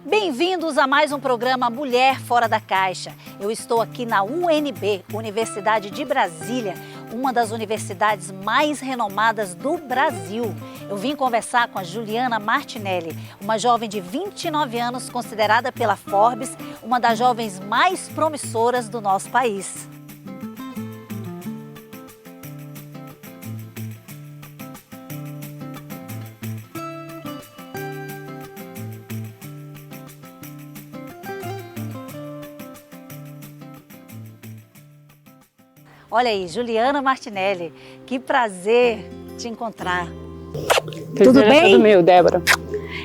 Bem-vindos a mais um programa Mulher Fora da Caixa. Eu estou aqui na UNB, Universidade de Brasília, uma das universidades mais renomadas do Brasil. Eu vim conversar com a Juliana Martinelli, uma jovem de 29 anos, considerada pela Forbes uma das jovens mais promissoras do nosso país. Olha aí, Juliana Martinelli, que prazer te encontrar. Tudo bem? Tudo meu, Débora.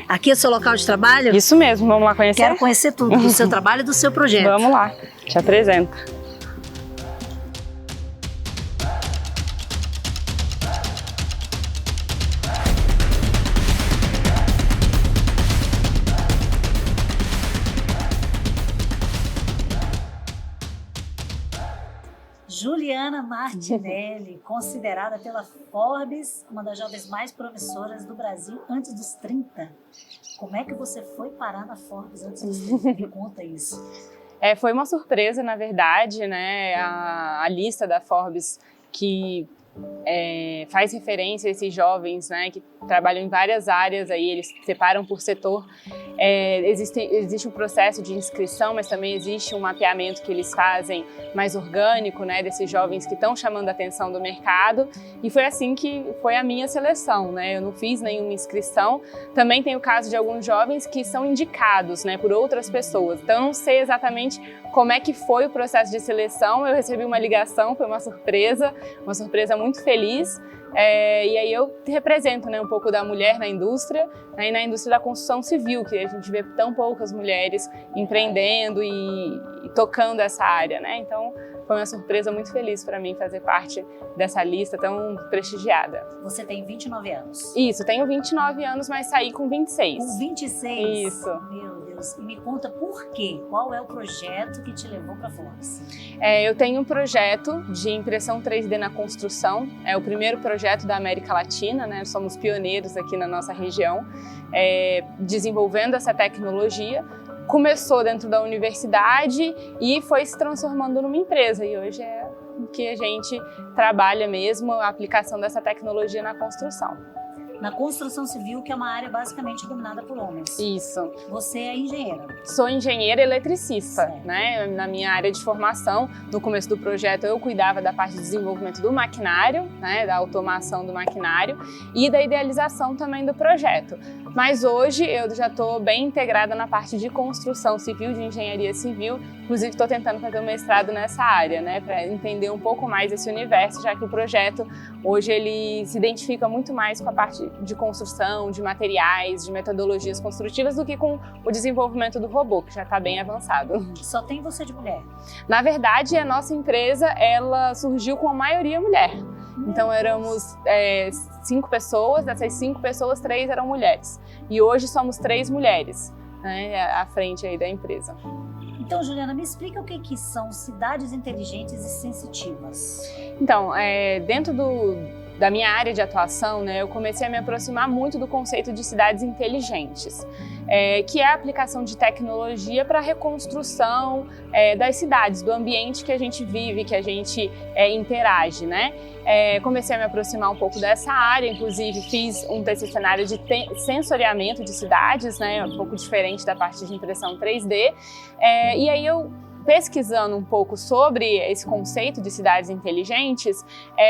Aqui é o seu local de trabalho? Isso mesmo, vamos lá conhecer? Quero conhecer tudo do seu trabalho e do seu projeto. Vamos lá, te apresento. Juliana Martinelli, considerada pela Forbes uma das jovens mais promissoras do Brasil antes dos 30. Como é que você foi parar na Forbes antes dos 30? Me conta isso. Foi uma surpresa, na verdade, né? A lista da Forbes que faz referência a esses jovens, né, que trabalham em várias áreas, aí eles separam por setor. Existe um processo de inscrição, mas também existe um mapeamento que eles fazem mais orgânico, né, desses jovens que estão chamando a atenção do mercado, e foi assim que foi a minha seleção, né? Eu não fiz nenhuma inscrição. Também tem o caso de alguns jovens que são indicados, né, por outras pessoas, então eu não sei exatamente como é que foi o processo de seleção. Eu recebi uma ligação, foi uma surpresa muito feliz. E aí eu represento, né, um pouco da mulher na indústria, né, e na indústria da construção civil, que a gente vê tão poucas mulheres empreendendo e tocando essa área, né? Então foi uma surpresa muito feliz para mim fazer parte dessa lista tão prestigiada. Você tem 29 anos. Isso, tenho 29 anos, mas saí com 26. Com 26? Isso. Meu Deus. E me conta por quê? Qual é o projeto que te levou para a Forbes? Eu tenho um projeto de impressão 3D na construção. É o primeiro projeto da América Latina, né? Somos pioneiros aqui na nossa região, desenvolvendo essa tecnologia. Começou dentro da universidade e foi se transformando numa empresa, e hoje é o que a gente trabalha mesmo, a aplicação dessa tecnologia na construção. Na construção civil, que é uma área basicamente dominada por homens. Isso. Você é engenheira? Sou engenheira eletricista, né? Na minha área de formação, no começo do projeto eu cuidava da parte de desenvolvimento do maquinário, né? Da automação do maquinário e da idealização também do projeto. Mas hoje eu já estou bem integrada na parte de construção civil, de engenharia civil. Inclusive estou tentando fazer um mestrado nessa área, né? Para entender um pouco mais esse universo, já que o projeto hoje ele se identifica muito mais com a parte de construção, de materiais, de metodologias construtivas do que com o desenvolvimento do robô, que já está bem avançado. Só tem você de mulher? Na verdade, a nossa empresa ela surgiu com a maioria mulher. Então éramos 5 pessoas, dessas 5 pessoas, 3 eram mulheres. E hoje somos 3 mulheres, né, à frente aí da empresa. Então, Juliana, me explica o que são cidades inteligentes e sensitivas. Então, dentro da minha área de atuação, né, eu comecei a me aproximar muito do conceito de cidades inteligentes, que é a aplicação de tecnologia para a reconstrução das cidades, do ambiente que a gente vive, que a gente interage, né? Comecei a me aproximar um pouco dessa área, inclusive fiz um TCC na área de sensoriamento de cidades, né, um pouco diferente da parte de impressão 3D, e aí eu pesquisando um pouco sobre esse conceito de cidades inteligentes,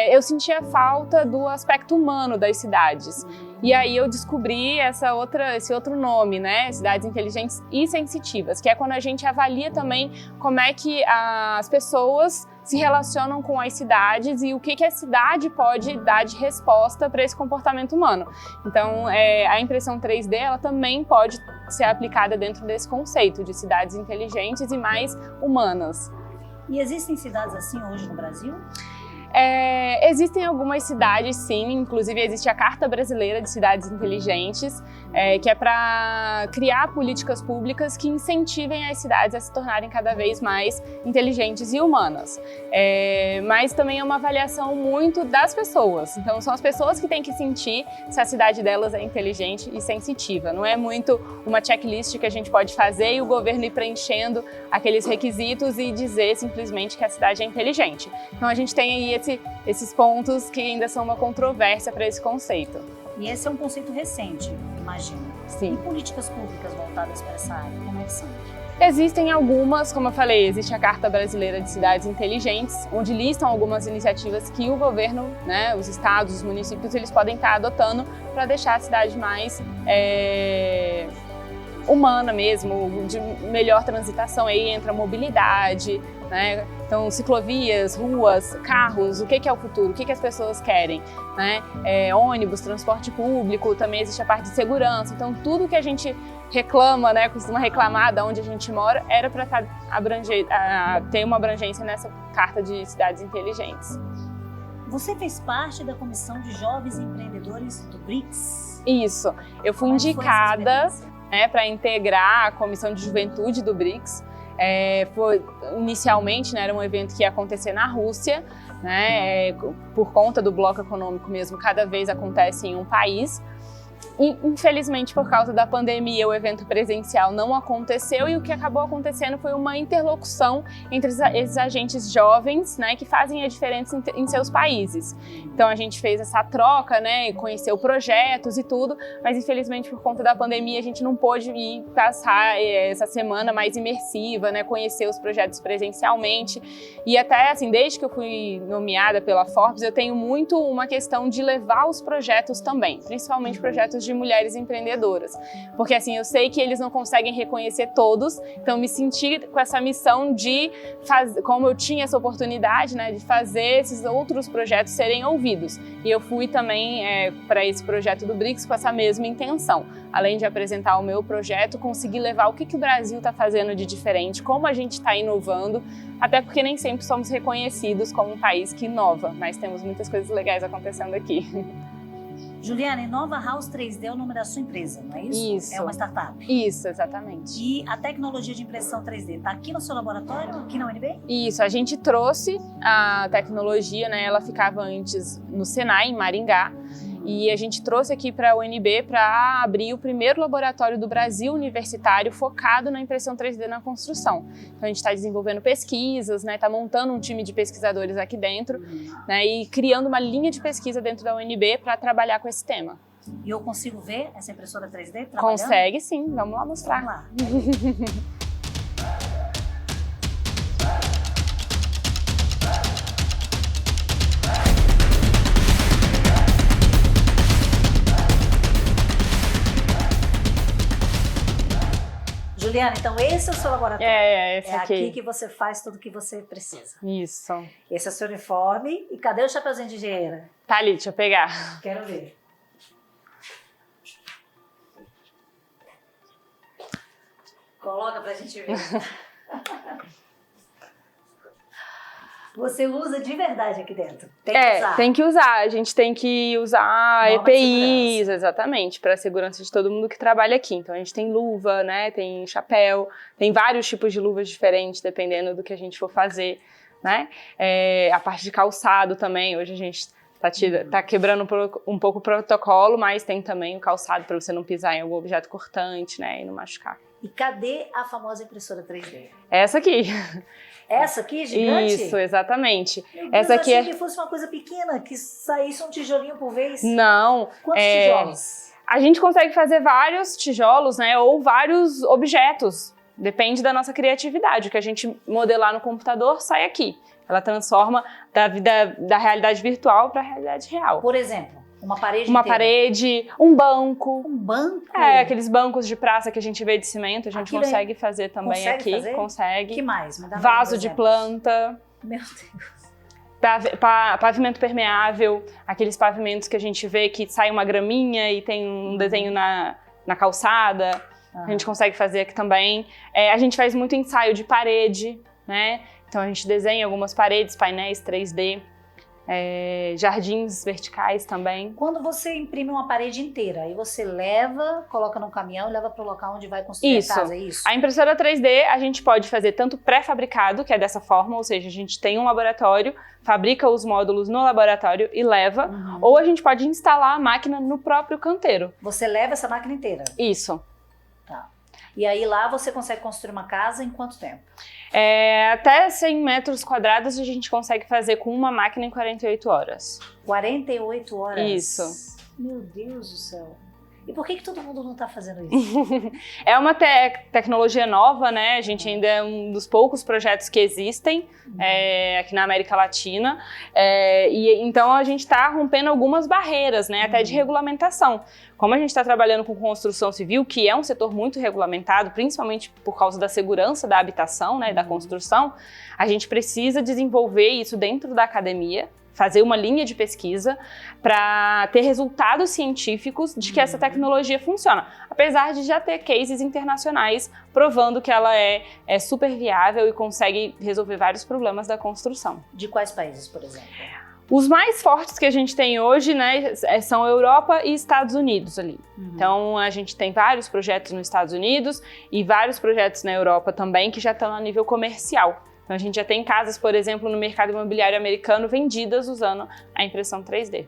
eu sentia falta do aspecto humano das cidades. E aí eu descobri esse outro nome, né? Cidades inteligentes e sensitivas, que é quando a gente avalia também como é que as pessoas se relacionam com as cidades e o que a cidade pode dar de resposta para esse comportamento humano. Então, a impressão 3D ela também pode ser aplicada dentro desse conceito de cidades inteligentes e mais humanas. E existem cidades assim hoje no Brasil? Existem algumas cidades, sim, inclusive existe a Carta Brasileira de Cidades Inteligentes, que é para criar políticas públicas que incentivem as cidades a se tornarem cada vez mais inteligentes e humanas. Mas também é uma avaliação muito das pessoas, então são as pessoas que têm que sentir se a cidade delas é inteligente e sensitiva. Não é muito uma checklist que a gente pode fazer e o governo ir preenchendo aqueles requisitos e dizer simplesmente que a cidade é inteligente. Então a gente tem aí esses pontos que ainda são uma controvérsia para esse conceito. E esse é um conceito recente, imagino. Sim. E políticas públicas voltadas para essa área, como é que são? Existem algumas, como eu falei, existe a Carta Brasileira de Cidades Inteligentes, onde listam algumas iniciativas que o governo, né, os estados, os municípios, eles podem estar adotando para deixar a cidade mais humana mesmo, de melhor transitação. Aí entra mobilidade, né? Então, ciclovias, ruas, carros, o que é o futuro, o que as pessoas querem, né? Ônibus, transporte público, também existe a parte de segurança. Então, tudo que a gente reclama, né, costuma reclamar de onde a gente mora, era para ter uma abrangência nessa Carta de Cidades Inteligentes. Você fez parte da Comissão de Jovens Empreendedores do BRICS? Isso, eu fui indicada, né, para integrar a Comissão de Juventude do BRICS. Inicialmente, né, era um evento que ia acontecer na Rússia, né, por conta do bloco econômico mesmo, cada vez acontece em um país. E, infelizmente, por causa da pandemia, o evento presencial não aconteceu e o que acabou acontecendo foi uma interlocução entre esses agentes jovens, né, que fazem a diferença em seus países. Então a gente fez essa troca, né, conheceu projetos e tudo, mas infelizmente por conta da pandemia a gente não pôde ir passar essa semana mais imersiva, né, conhecer os projetos presencialmente. E até assim, desde que eu fui nomeada pela Forbes, eu tenho muito uma questão de levar os projetos também, principalmente projetos de mulheres empreendedoras, porque assim, eu sei que eles não conseguem reconhecer todos, então me senti com essa missão de fazer, como eu tinha essa oportunidade, né, de fazer esses outros projetos serem ouvidos. E eu fui também para esse projeto do BRICS com essa mesma intenção, além de apresentar o meu projeto, conseguir levar o que o Brasil está fazendo de diferente, como a gente está inovando, até porque nem sempre somos reconhecidos como um país que inova, mas temos muitas coisas legais acontecendo aqui. Juliana, Nova House 3D é o nome da sua empresa, não é isso? Isso. É uma startup. Isso, exatamente. E a tecnologia de impressão 3D está aqui no seu laboratório, aqui na UNB? Isso, a gente trouxe a tecnologia, né? Ela ficava antes no Senai, em Maringá, e a gente trouxe aqui para a UNB para abrir o primeiro laboratório do Brasil universitário focado na impressão 3D na construção. Então a gente está desenvolvendo pesquisas, né? Está montando um time de pesquisadores aqui dentro, né? E criando uma linha de pesquisa dentro da UNB para trabalhar com esse tema. E eu consigo ver essa impressora 3D trabalhando? Consegue sim, vamos lá mostrar. Vamos lá. Juliana, então esse é o seu laboratório? Esse aqui. aqui. É aqui que você faz tudo o que você precisa. Isso. Esse é o seu uniforme. E cadê o chapeuzinho de engenheira? Tá ali, deixa eu pegar. Quero ver. Coloca pra gente ver. Você usa de verdade aqui dentro. Tem que usar. Tem que usar. A gente tem que usar Norma EPIs, exatamente, para a segurança de todo mundo que trabalha aqui. Então a gente tem luva, né? Tem chapéu, tem vários tipos de luvas diferentes, dependendo do que a gente for fazer, né? A parte de calçado também. Hoje a gente tá quebrando um pouco o protocolo, mas tem também o calçado para você não pisar em algum objeto cortante, né? E não machucar. E cadê a famosa impressora 3D? Essa aqui. Essa aqui, gigante? Isso, exatamente. Meu Deus, essa aqui eu achei que fosse uma coisa pequena, que saísse um tijolinho por vez. Não. Quantos tijolos? A gente consegue fazer vários tijolos, né, ou vários objetos. Depende da nossa criatividade. O que a gente modelar no computador sai aqui. Ela transforma da realidade virtual para a realidade real. Por exemplo, uma parede Uma inteira. parede, um banco. Um banco? Aqueles bancos de praça que a gente vê de cimento, a gente Aquilo consegue fazer também consegue aqui. fazer? Consegue. Que mais? Me dá mais Vaso exemplos. de planta. Meu Deus. Pavimento permeável, aqueles pavimentos que a gente vê que sai uma graminha e tem um desenho na calçada. A gente consegue fazer aqui também. A gente faz muito ensaio de parede, né? Então a gente desenha algumas paredes, painéis 3D. jardins verticais também. Quando você imprime uma parede inteira, aí você leva, coloca num caminhão e leva para o local onde vai construir a casa, é isso? A impressora 3D a gente pode fazer tanto pré-fabricado, que é dessa forma, ou seja, a gente tem um laboratório, fabrica os módulos no laboratório e leva, ou a gente pode instalar a máquina no próprio canteiro. Você leva essa máquina inteira? Isso. Tá. E aí lá você consegue construir uma casa em quanto tempo? Até 100 metros quadrados a gente consegue fazer com uma máquina em 48 horas. 48 horas? Isso. Meu Deus do céu. E por que todo mundo não está fazendo isso? É uma tecnologia nova, né? A gente ainda é um dos poucos projetos que existem aqui na América Latina. E então a gente está rompendo algumas barreiras, né? Até de regulamentação. Como a gente está trabalhando com construção civil, que é um setor muito regulamentado, principalmente por causa da segurança da habitação, né? Da construção, a gente precisa desenvolver isso dentro da academia, fazer uma linha de pesquisa para ter resultados científicos de que essa tecnologia funciona, apesar de já ter cases internacionais provando que ela é super viável e consegue resolver vários problemas da construção. De quais países, por exemplo? Os mais fortes que a gente tem hoje, né, são Europa e Estados Unidos ali. Então a gente tem vários projetos nos Estados Unidos e vários projetos na Europa também que já estão a nível comercial. Então a gente já tem casas, por exemplo, no mercado imobiliário americano vendidas usando a impressão 3D.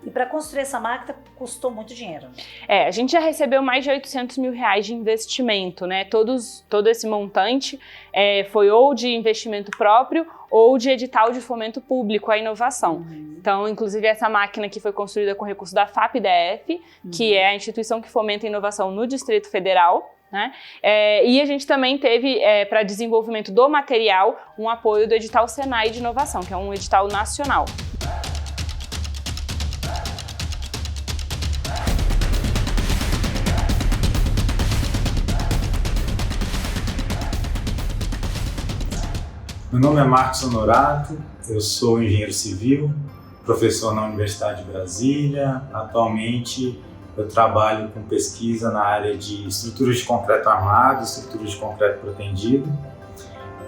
E para construir essa máquina custou muito dinheiro? A gente já recebeu mais de 800 mil reais de investimento, né? Todo esse montante foi ou de investimento próprio ou de edital de fomento público à inovação. Então, inclusive, essa máquina que foi construída com recurso da FAPDF, que é a instituição que fomenta a inovação no Distrito Federal, né? E a gente também teve, para desenvolvimento do material, um apoio do edital Senai de Inovação, que é um edital nacional. Meu nome é Marcos Honorato, eu sou engenheiro civil, professor na Universidade de Brasília. Atualmente eu trabalho com pesquisa na área de estruturas de concreto armado, estruturas de concreto protendido.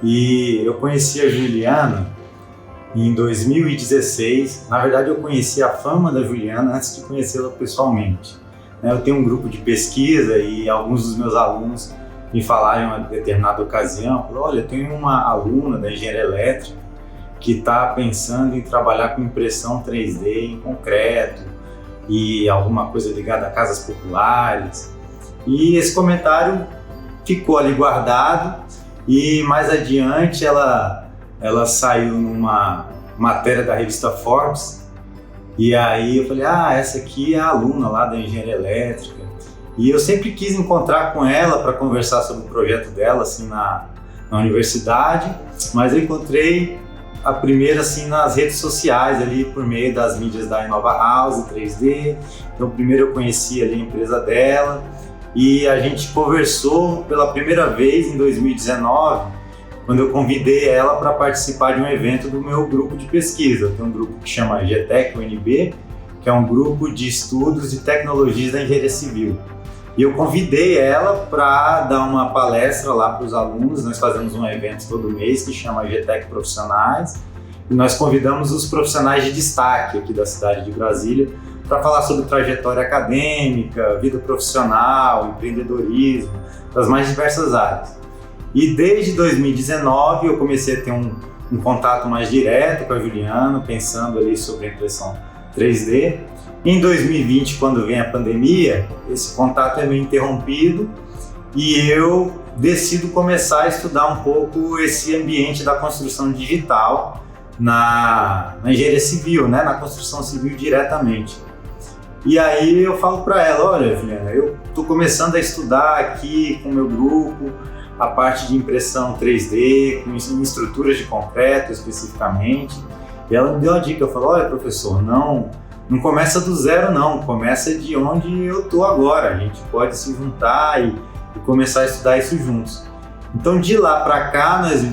E eu conheci a Juliana em 2016. Na verdade, eu conheci a fama da Juliana antes de conhecê-la pessoalmente. Eu tenho um grupo de pesquisa e alguns dos meus alunos me falaram em uma determinada ocasião, olha, eu tenho uma aluna da engenharia elétrica que está pensando em trabalhar com impressão 3D em concreto e alguma coisa ligada a casas populares. E esse comentário ficou ali guardado e mais adiante ela saiu numa matéria da revista Forbes e aí eu falei, essa aqui é a aluna lá da engenharia elétrica. E eu sempre quis encontrar com ela para conversar sobre o projeto dela assim, na universidade, mas eu encontrei a primeira assim, nas redes sociais, ali, por meio das mídias da Inova House 3D. Então, primeiro eu conheci ali a empresa dela e a gente conversou pela primeira vez em 2019, quando eu convidei ela para participar de um evento do meu grupo de pesquisa. Tem um grupo que chama GTEC UNB, que é um grupo de estudos de tecnologias da engenharia civil. E eu convidei ela para dar uma palestra lá para os alunos. Nós fazemos um evento todo mês que chama GTEC Profissionais. E nós convidamos os profissionais de destaque aqui da cidade de Brasília para falar sobre trajetória acadêmica, vida profissional, empreendedorismo, das mais diversas áreas. E desde 2019 eu comecei a ter um contato mais direto com a Juliana, pensando ali sobre a impressão 3D. Em 2020, quando vem a pandemia, esse contato é meio interrompido e eu decido começar a estudar um pouco esse ambiente da construção digital na engenharia civil, né? Na construção civil diretamente. E aí eu falo para ela, olha, Juliana, eu estou começando a estudar aqui com o meu grupo a parte de impressão 3D, com estruturas de concreto especificamente. E ela me deu uma dica, falou, olha, professor, não começa do zero não, começa de onde eu estou agora, a gente pode se juntar e começar a estudar isso juntos. Então de lá para cá nós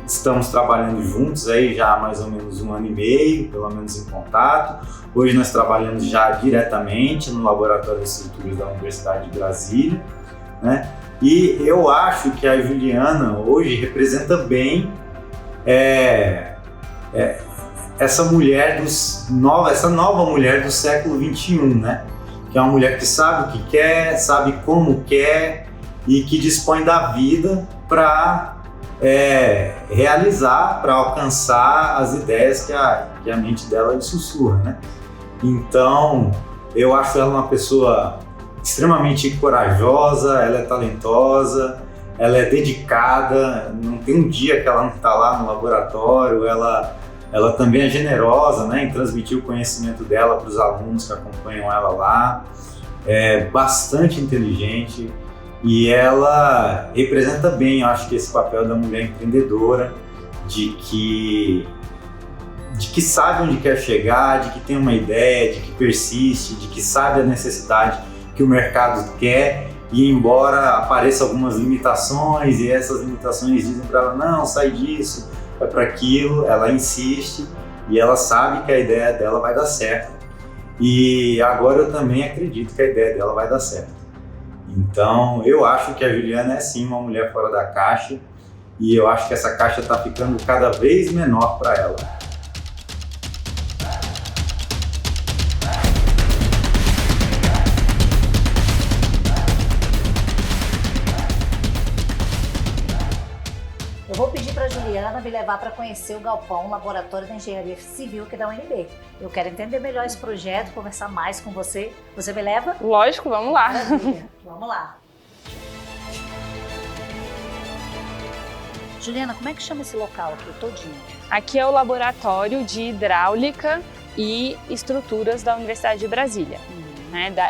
estamos trabalhando juntos aí já há mais ou menos 1 ano e meio, pelo menos em contato. Hoje nós trabalhamos já diretamente no Laboratório de Estruturas da Universidade de Brasília, né? E eu acho que a Juliana hoje representa bem essa nova mulher do século XXI, né? Que é uma mulher que sabe o que quer, sabe como quer e que dispõe da vida para realizar, para alcançar as ideias que a mente dela lhe sussurra, né? Então, eu acho ela uma pessoa extremamente corajosa, ela é talentosa, ela é dedicada, não tem um dia que ela não está lá no laboratório, ela também é generosa, né, em transmitir o conhecimento dela para os alunos que acompanham ela lá, é bastante inteligente e ela representa bem, eu acho que esse papel da mulher empreendedora, de que sabe onde quer chegar, de que tem uma ideia, de que persiste, de que sabe a necessidade que o mercado quer e embora apareçam algumas limitações e essas limitações dizem para ela, não, sai disso, vai para aquilo, ela insiste e ela sabe que a ideia dela vai dar certo. E agora eu também acredito que a ideia dela vai dar certo. Então eu acho que a Juliana é sim uma mulher fora da caixa e eu acho que essa caixa está ficando cada vez menor para ela. Eu vou pedir para a Juliana me levar para conhecer o Galpão, Laboratório da Engenharia Civil aqui da UNB. Eu quero entender melhor esse projeto, conversar mais com você. Você me leva? Lógico, vamos lá. Maravilha. Vamos lá. Juliana, como é que chama esse local aqui, todinho? Aqui é o Laboratório de Hidráulica e Estruturas da Universidade de Brasília.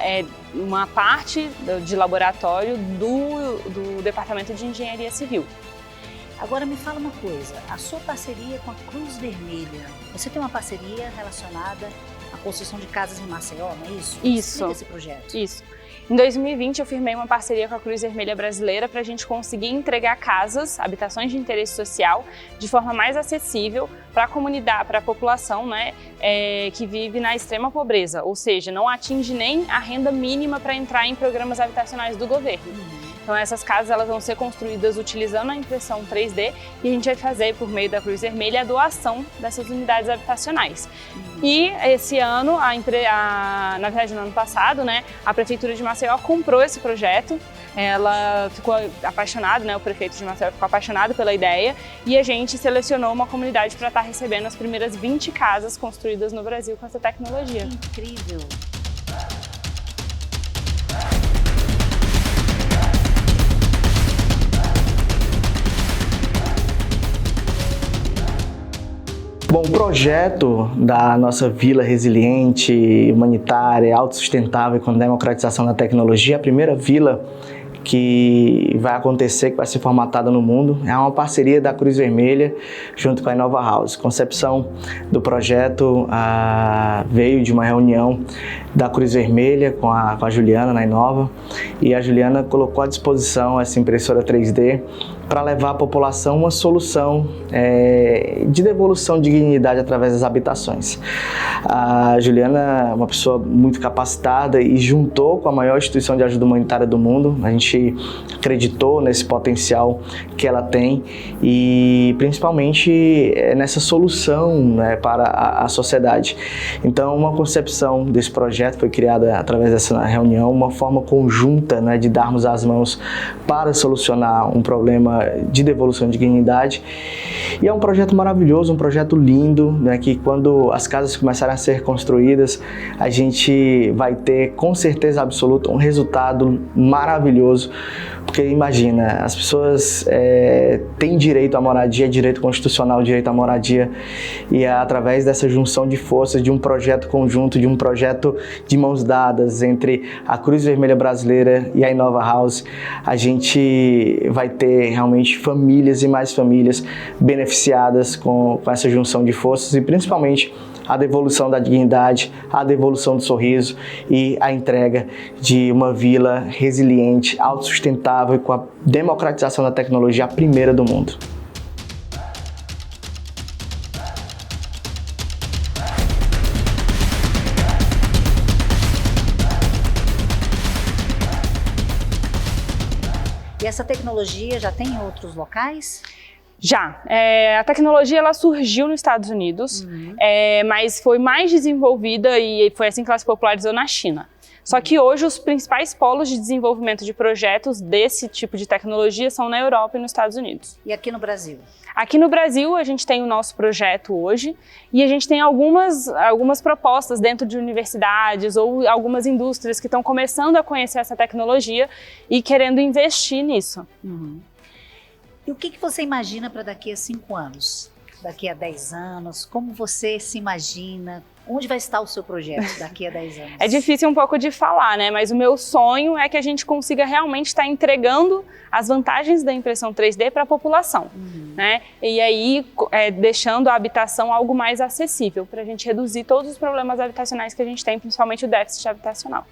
É uma parte de laboratório do Departamento de Engenharia Civil. Agora me fala uma coisa, a sua parceria com a Cruz Vermelha, você tem uma parceria relacionada à construção de casas em Maceió, não é isso? Isso. Explica esse projeto. Isso. Em 2020 eu firmei uma parceria com a Cruz Vermelha Brasileira para a gente conseguir entregar casas, habitações de interesse social, de forma mais acessível para a comunidade, para a população, né, que vive na extrema pobreza, ou seja, não atinge nem a renda mínima para entrar em programas habitacionais do governo. Então essas casas elas vão ser construídas utilizando a impressão 3D e a gente vai fazer por meio da Cruz Vermelha a doação dessas unidades habitacionais. E esse ano, na verdade no ano passado, né, a Prefeitura de Maceió comprou esse projeto, ela ficou apaixonada, né, o prefeito de Maceió ficou apaixonado pela ideia e a gente selecionou uma comunidade para estar recebendo as primeiras 20 casas construídas no Brasil com essa tecnologia. Que incrível! Bom, o projeto da nossa Vila Resiliente, humanitária, autossustentável e com democratização da tecnologia, a primeira vila que vai acontecer, que vai ser formatada no mundo, é uma parceria da Cruz Vermelha junto com a Inova House. A concepção do projeto veio de uma reunião da Cruz Vermelha com a Juliana na Inova e a Juliana colocou à disposição essa impressora 3D para levar à população uma solução de devolução de dignidade através das habitações. A Juliana é uma pessoa muito capacitada e juntou com a maior instituição de ajuda humanitária do mundo. A gente acreditou nesse potencial que ela tem e principalmente nessa solução, né, para a sociedade. Então, uma concepção desse projeto foi criada através dessa reunião, uma forma conjunta, né, de darmos as mãos para solucionar um problema de devolução de dignidade. E é um projeto maravilhoso, um projeto lindo, né, que quando as casas começarem a ser construídas, a gente vai ter com certeza absoluta um resultado maravilhoso, porque imagina, as pessoas têm direito à moradia, direito constitucional, direito à moradia, e é através dessa junção de forças, de um projeto conjunto, de um projeto de mãos dadas entre a Cruz Vermelha Brasileira e a Inova House, a gente vai ter realmente famílias e mais famílias beneficiadas com essa junção de forças e principalmente a devolução da dignidade, a devolução do sorriso e a entrega de uma vila resiliente, autossustentável e com a democratização da tecnologia a primeira do mundo. E essa tecnologia já tem em outros locais? Já. A tecnologia ela surgiu nos Estados Unidos, mas foi mais desenvolvida e foi assim que ela se popularizou na China. Só que hoje os principais polos de desenvolvimento de projetos desse tipo de tecnologia são na Europa e nos Estados Unidos. E aqui no Brasil? Aqui no Brasil a gente tem o nosso projeto hoje e a gente tem algumas propostas dentro de universidades ou algumas indústrias que estão começando a conhecer essa tecnologia e querendo investir nisso. E o que você imagina para daqui a 5 anos? Daqui a 10 anos? Como você se imagina? Onde vai estar o seu projeto daqui a 10 anos? É difícil um pouco de falar, né? Mas o meu sonho é que a gente consiga realmente estar entregando as vantagens da impressão 3D para a população, né? E aí deixando a habitação algo mais acessível, para a gente reduzir todos os problemas habitacionais que a gente tem, principalmente o déficit habitacional.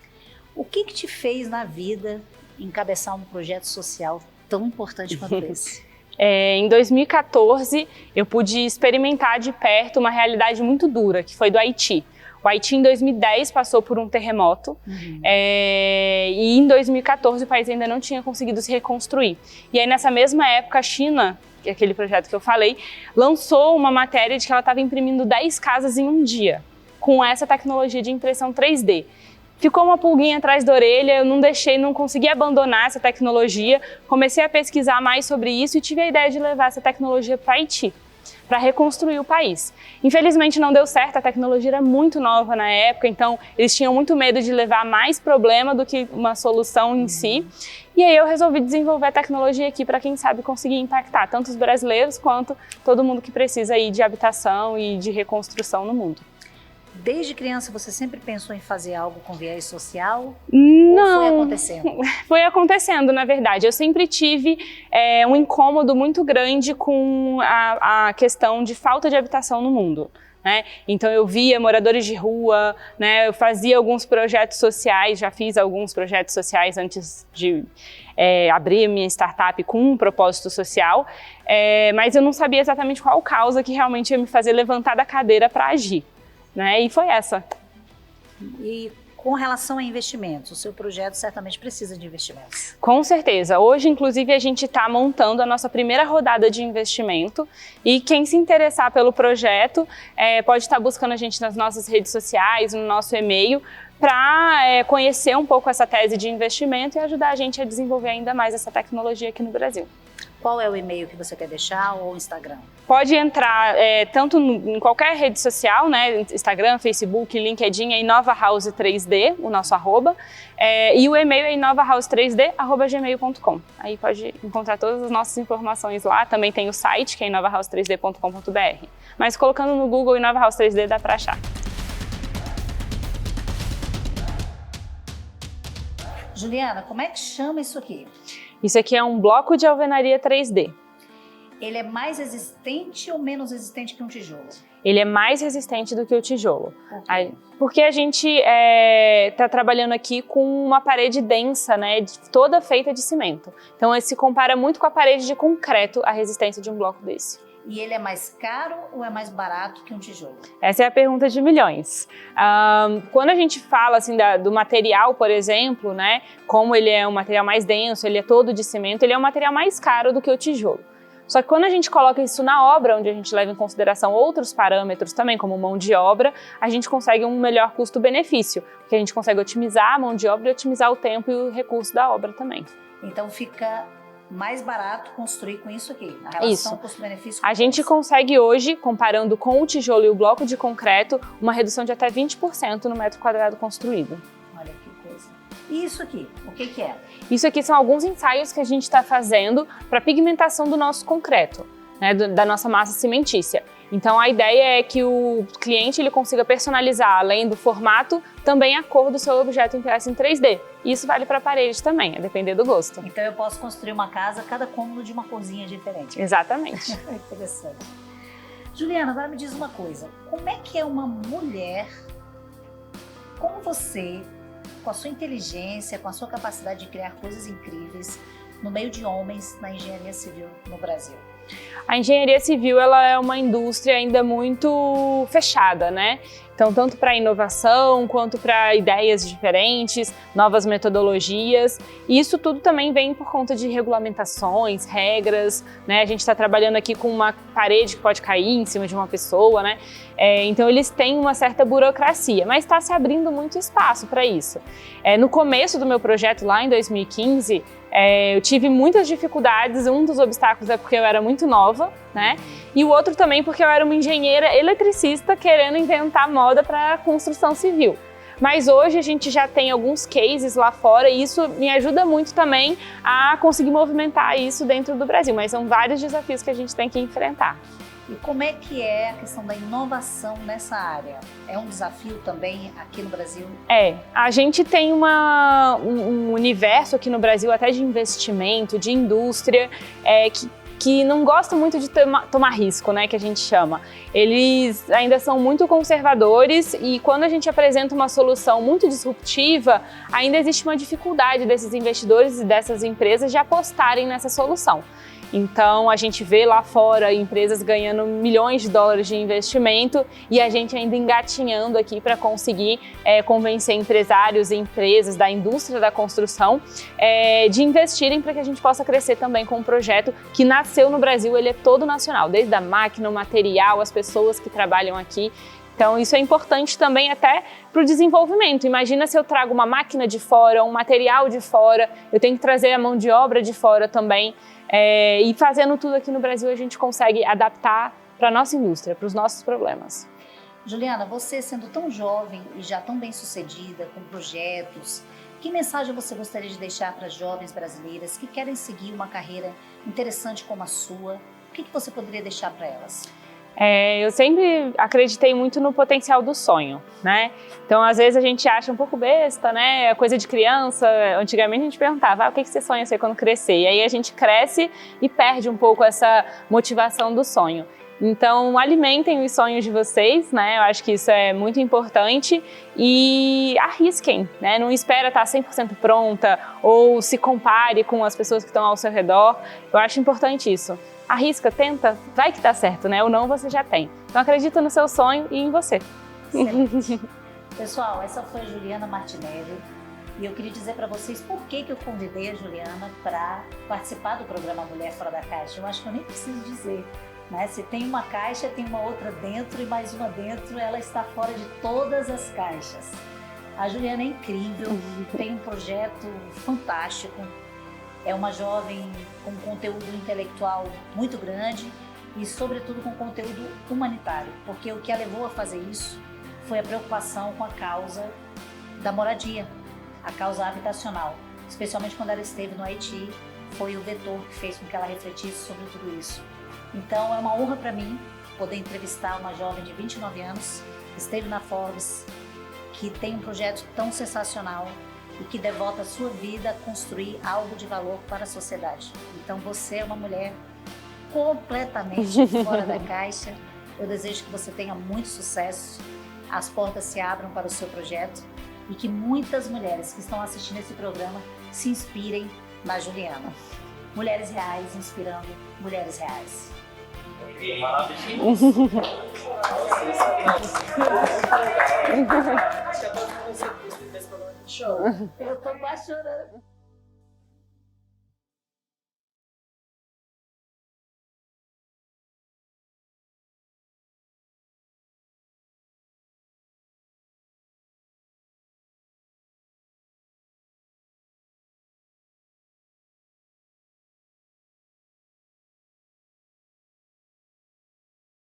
O que te fez na vida encabeçar um projeto social tão importante quanto esse? Em 2014, eu pude experimentar de perto uma realidade muito dura, que foi do Haiti. O Haiti, em 2010, passou por um terremoto e em 2014 o país ainda não tinha conseguido se reconstruir. E aí, nessa mesma época, a China, que é aquele projeto que eu falei, lançou uma matéria de que ela estava imprimindo 10 casas em um dia, com essa tecnologia de impressão 3D. Ficou uma pulguinha atrás da orelha, eu não consegui abandonar essa tecnologia, comecei a pesquisar mais sobre isso e tive a ideia de levar essa tecnologia para Haiti, para reconstruir o país. Infelizmente não deu certo, a tecnologia era muito nova na época, então eles tinham muito medo de levar mais problema do que uma solução em si. E aí eu resolvi desenvolver a tecnologia aqui para quem sabe conseguir impactar tanto os brasileiros quanto todo mundo que precisa aí de habitação e de reconstrução no mundo. Desde criança você sempre pensou em fazer algo com viés social? Não. Ou foi acontecendo? Foi acontecendo, na verdade. Eu sempre tive um incômodo muito grande com a questão de falta de habitação no mundo, né? Então eu via moradores de rua, né? Eu fazia alguns projetos sociais, já fiz alguns projetos sociais antes de abrir minha startup com um propósito social, mas eu não sabia exatamente qual causa que realmente ia me fazer levantar da cadeira para agir. Né? E foi essa. E com relação a investimentos, o seu projeto certamente precisa de investimentos. Com certeza. Hoje, inclusive, a gente está montando a nossa primeira rodada de investimento e quem se interessar pelo projeto pode estar buscando a gente nas nossas redes sociais, no nosso e-mail, para conhecer um pouco essa tese de investimento e ajudar a gente a desenvolver ainda mais essa tecnologia aqui no Brasil. Qual é o e-mail que você quer deixar ou o Instagram? Pode entrar tanto em qualquer rede social, né? Instagram, Facebook, LinkedIn, é InovaHouse3D, o nosso arroba. E o e-mail é inovahouse3d@gmail.com. Aí pode encontrar todas as nossas informações lá. Também tem o site, que é inovahouse3d.com.br. Mas colocando no Google InovaHouse3D dá para achar. Juliana, como é que chama isso aqui? Isso aqui é um bloco de alvenaria 3D. Ele é mais resistente ou menos resistente que um tijolo? Ele é mais resistente do que o tijolo. Por quê? Porque a gente está trabalhando aqui com uma parede densa, né, toda feita de cimento. Então, ele se compara muito com a parede de concreto, a resistência de um bloco desse. E ele é mais caro ou é mais barato que um tijolo? Essa é a pergunta de milhões. Quando a gente fala assim, do material, por exemplo, né, como ele é um material mais denso, ele é todo de cimento, ele é um material mais caro do que o tijolo. Só que quando a gente coloca isso na obra, onde a gente leva em consideração outros parâmetros também, como mão de obra, a gente consegue um melhor custo-benefício, porque a gente consegue otimizar a mão de obra e otimizar o tempo e o recurso da obra também. Então fica mais barato construir com isso aqui, a relação custo-benefício. A gente consegue hoje, comparando com o tijolo e o bloco de concreto, uma redução de até 20% no metro quadrado construído. Olha que coisa. E isso aqui, o que que é? Isso aqui são alguns ensaios que a gente está fazendo para pigmentação do nosso concreto, né, da nossa massa cimentícia. Então a ideia é que o cliente ele consiga personalizar, além do formato, também a cor do seu objeto impresso em 3D. Isso vale para a parede também, a depender do gosto. Então eu posso construir uma casa, cada cômodo de uma corzinha diferente. Exatamente. Interessante. Juliana, agora me diz uma coisa. Como é que é uma mulher como você, com a sua inteligência, com a sua capacidade de criar coisas incríveis, no meio de homens na engenharia civil no Brasil? A engenharia civil ela é uma indústria ainda muito fechada, né? Então, tanto para inovação, quanto para ideias diferentes, novas metodologias. E isso tudo também vem por conta de regulamentações, regras, né? A gente está trabalhando aqui com uma parede que pode cair em cima de uma pessoa, né? Então, eles têm uma certa burocracia, mas está se abrindo muito espaço para isso. No começo do meu projeto, lá em 2015, eu tive muitas dificuldades. Um dos obstáculos é porque eu era muito nova, né? E o outro também porque eu era uma engenheira eletricista querendo inventar moda para construção civil. Mas hoje a gente já tem alguns cases lá fora e isso me ajuda muito também a conseguir movimentar isso dentro do Brasil. Mas são vários desafios que a gente tem que enfrentar. E como é que é a questão da inovação nessa área? É um desafio também aqui no Brasil? A gente tem um universo aqui no Brasil até de investimento, de indústria, que não gosta muito de tomar risco, né, que a gente chama. Eles ainda são muito conservadores e quando a gente apresenta uma solução muito disruptiva, ainda existe uma dificuldade desses investidores e dessas empresas de apostarem nessa solução. Então, a gente vê lá fora empresas ganhando milhões de dólares de investimento e a gente ainda engatinhando aqui para conseguir convencer empresários e empresas da indústria da construção de investirem para que a gente possa crescer também com um projeto que nasceu no Brasil, ele é todo nacional, desde a máquina, o material, as pessoas que trabalham aqui. Então, isso é importante também até para o desenvolvimento. Imagina se eu trago uma máquina de fora, um material de fora, eu tenho que trazer a mão de obra de fora também. E fazendo tudo aqui no Brasil, a gente consegue adaptar para a nossa indústria, para os nossos problemas. Juliana, você sendo tão jovem e já tão bem-sucedida, com projetos, que mensagem você gostaria de deixar para as jovens brasileiras que querem seguir uma carreira interessante como a sua? O que você poderia deixar para elas? Eu sempre acreditei muito no potencial do sonho, né? Então, às vezes a gente acha um pouco besta, né? É coisa de criança. Antigamente a gente perguntava, o que você sonha ser quando crescer? E aí a gente cresce e perde um pouco essa motivação do sonho. Então, alimentem os sonhos de vocês, né? Eu acho que isso é muito importante e arrisquem, né? Não espera estar 100% pronta ou se compare com as pessoas que estão ao seu redor. Eu acho importante isso. Arrisca, tenta, vai que dá certo, né? O não você já tem. Então acredita no seu sonho e em você. Pessoal, essa foi a Juliana Martinelli e eu queria dizer para vocês por que eu convidei a Juliana para participar do programa Mulher Fora da Caixa. Eu acho que eu nem preciso dizer, né? Se tem uma caixa, tem uma outra dentro e mais uma dentro, ela está fora de todas as caixas. A Juliana é incrível, tem um projeto fantástico. É uma jovem com conteúdo intelectual muito grande e, sobretudo, com conteúdo humanitário, porque o que a levou a fazer isso foi a preocupação com a causa da moradia, a causa habitacional, especialmente quando ela esteve no Haiti, foi o vetor que fez com que ela refletisse sobre tudo isso. Então, é uma honra para mim poder entrevistar uma jovem de 29 anos, que esteve na Forbes, que tem um projeto tão sensacional, e que devota a sua vida a construir algo de valor para a sociedade. Então você é uma mulher completamente fora da caixa. Eu desejo que você tenha muito sucesso, as portas se abram para o seu projeto e que muitas mulheres que estão assistindo esse programa se inspirem na Juliana. Mulheres reais inspirando mulheres reais. Maravilhoso. Eu tô quase chorando.